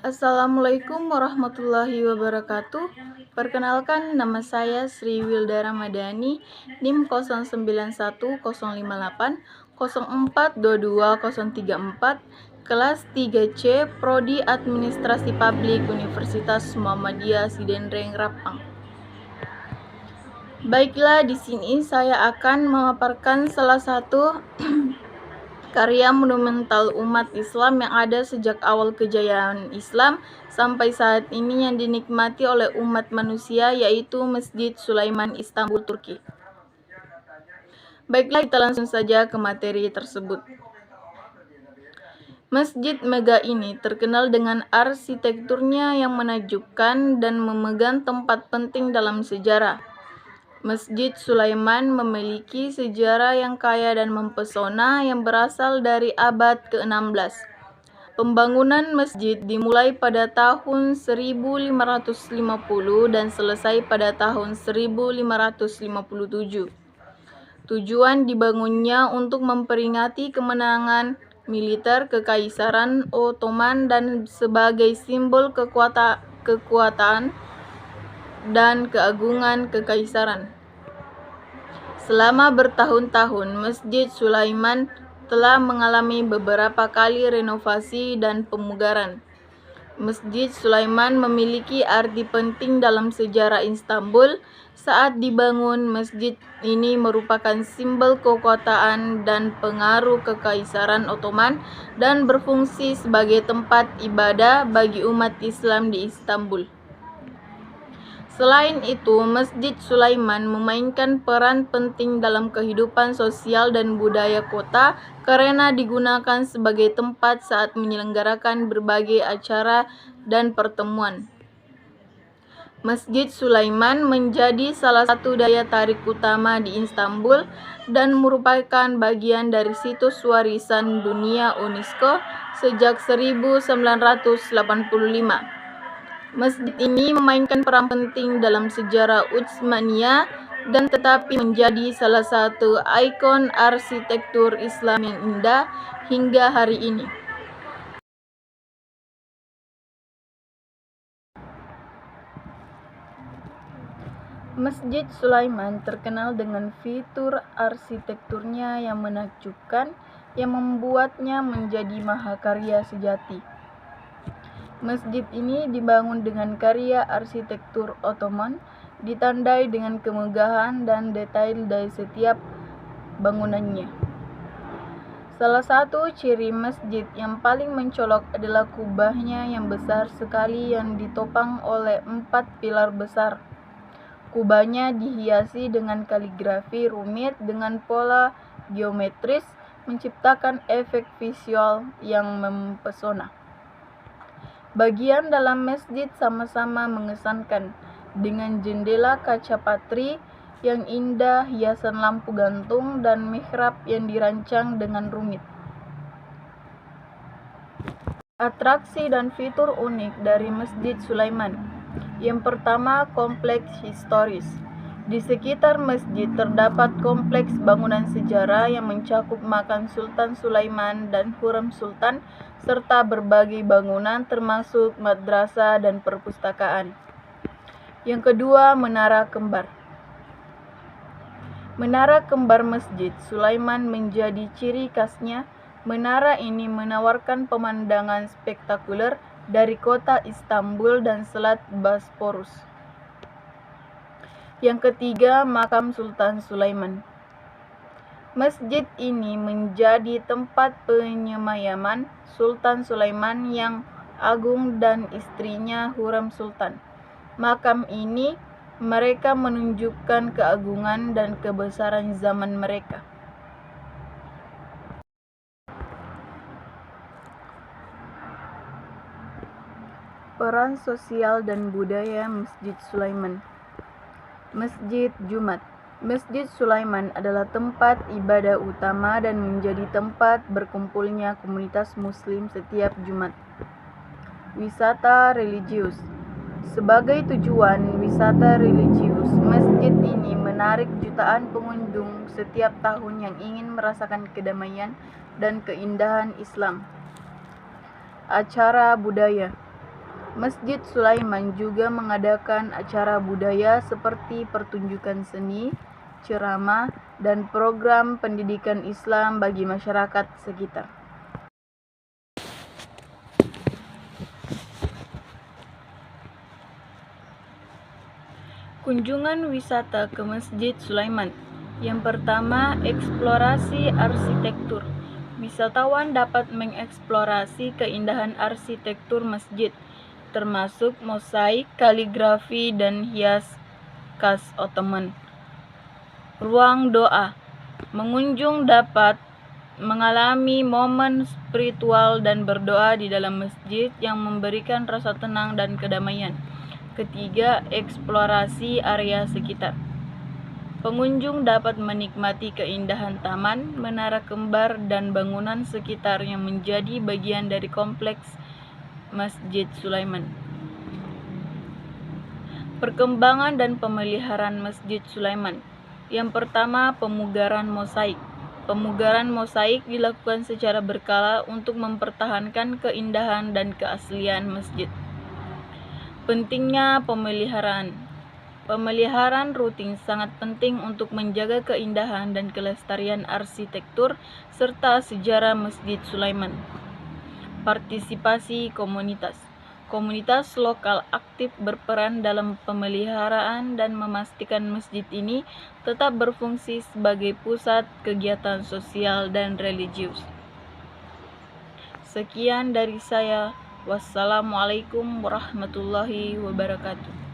Assalamualaikum warahmatullahi wabarakatuh. Perkenalkan, nama saya Sri Wilda Ramadhani, NIM 099108042234, kelas 3C, Prodi Administrasi Publik, Universitas Muhammadiyah Sidenreng Rapang. Baiklah, di sini saya akan memaparkan salah satu karya monumental umat Islam yang ada sejak awal kejayaan Islam sampai saat ini yang dinikmati oleh umat manusia, yaitu Masjid Sulaiman, Istanbul, Turki. Baiklah, kita langsung saja ke materi tersebut. Masjid megah ini terkenal dengan arsitekturnya yang menakjubkan dan memegang tempat penting dalam sejarah. Masjid Sulaiman memiliki sejarah yang kaya dan mempesona yang berasal dari abad ke-16. Pembangunan masjid dimulai pada tahun 1550 dan selesai pada tahun 1557. Tujuan dibangunnya untuk memperingati kemenangan militer Kekaisaran Ottoman dan sebagai simbol kekuatan dan keagungan kekaisaran. Selama bertahun-tahun, Masjid Sulaiman telah mengalami beberapa kali renovasi dan pemugaran. Masjid Sulaiman memiliki arti penting dalam sejarah Istanbul. Saat dibangun, masjid ini merupakan simbol kekuatan dan pengaruh Kekaisaran Ottoman dan berfungsi sebagai tempat ibadah bagi umat Islam di Istanbul. Selain itu, Masjid Sulaiman memainkan peran penting dalam kehidupan sosial dan budaya kota karena digunakan sebagai tempat saat menyelenggarakan berbagai acara dan pertemuan. Masjid Sulaiman menjadi salah satu daya tarik utama di Istanbul dan merupakan bagian dari situs warisan dunia UNESCO sejak 1985. Masjid ini memainkan peran penting dalam sejarah Utsmaniyah dan tetapi menjadi salah satu ikon arsitektur Islam yang indah hingga hari ini. Masjid Sulaiman terkenal dengan fitur arsitekturnya yang menakjubkan yang membuatnya menjadi mahakarya sejati. Masjid ini dibangun dengan karya arsitektur Ottoman, ditandai dengan kemegahan dan detail dari setiap bangunannya. Salah satu ciri masjid yang paling mencolok adalah kubahnya yang besar sekali yang ditopang oleh 4 pilar besar. Kubahnya dihiasi dengan kaligrafi rumit dengan pola geometris, menciptakan efek visual yang mempesona. Bagian dalam masjid sama-sama mengesankan, dengan jendela kaca patri yang indah, hiasan lampu gantung, dan mihrab yang dirancang dengan rumit. Atraksi dan fitur unik dari Masjid Sulaiman. Yang pertama, kompleks historis. Di sekitar masjid terdapat kompleks bangunan sejarah yang mencakup makam Sultan Sulaiman dan Hurrem Sultan, serta berbagai bangunan termasuk madrasah dan perpustakaan. Yang kedua, menara kembar. Menara kembar Masjid Sulaiman menjadi ciri khasnya. Menara ini menawarkan pemandangan spektakuler dari kota Istanbul dan Selat Bosporus. Yang ketiga, makam Sultan Sulaiman. Masjid ini menjadi tempat penyemayaman Sultan Sulaiman yang agung dan istrinya Hurrem Sultan. Makam ini mereka menunjukkan keagungan dan kebesaran zaman mereka. Peran sosial dan budaya Masjid Sulaiman. Masjid Jumat. Masjid Sulaiman adalah tempat ibadah utama dan menjadi tempat berkumpulnya komunitas muslim setiap Jumat. Wisata religius. Sebagai tujuan wisata religius, masjid ini menarik jutaan pengunjung setiap tahun yang ingin merasakan kedamaian dan keindahan Islam. Acara budaya. Masjid Sulaiman juga mengadakan acara budaya seperti pertunjukan seni, ceramah, dan program pendidikan Islam bagi masyarakat sekitar. Kunjungan wisata ke Masjid Sulaiman. Yang pertama, eksplorasi arsitektur. Wisatawan dapat mengeksplorasi keindahan arsitektur masjid, termasuk mosaik, kaligrafi, dan hias khas Ottoman. Ruang doa. Mengunjung dapat mengalami momen spiritual dan berdoa di dalam masjid yang memberikan rasa tenang dan kedamaian. Ketiga, eksplorasi area sekitar. Pengunjung dapat menikmati keindahan taman, menara kembar, dan bangunan sekitar yang menjadi bagian dari kompleks Masjid Sulaiman. Perkembangan dan pemeliharaan Masjid Sulaiman. Yang pertama, pemugaran mosaik. Pemugaran mosaik dilakukan secara berkala untuk mempertahankan keindahan dan keaslian masjid. Pentingnya pemeliharaan. Pemeliharaan rutin sangat penting untuk menjaga keindahan dan kelestarian arsitektur serta sejarah Masjid Sulaiman. Partisipasi komunitas. Komunitas lokal aktif berperan dalam pemeliharaan dan memastikan masjid ini tetap berfungsi sebagai pusat kegiatan sosial dan religius. Sekian dari saya. Wassalamualaikum warahmatullahi wabarakatuh.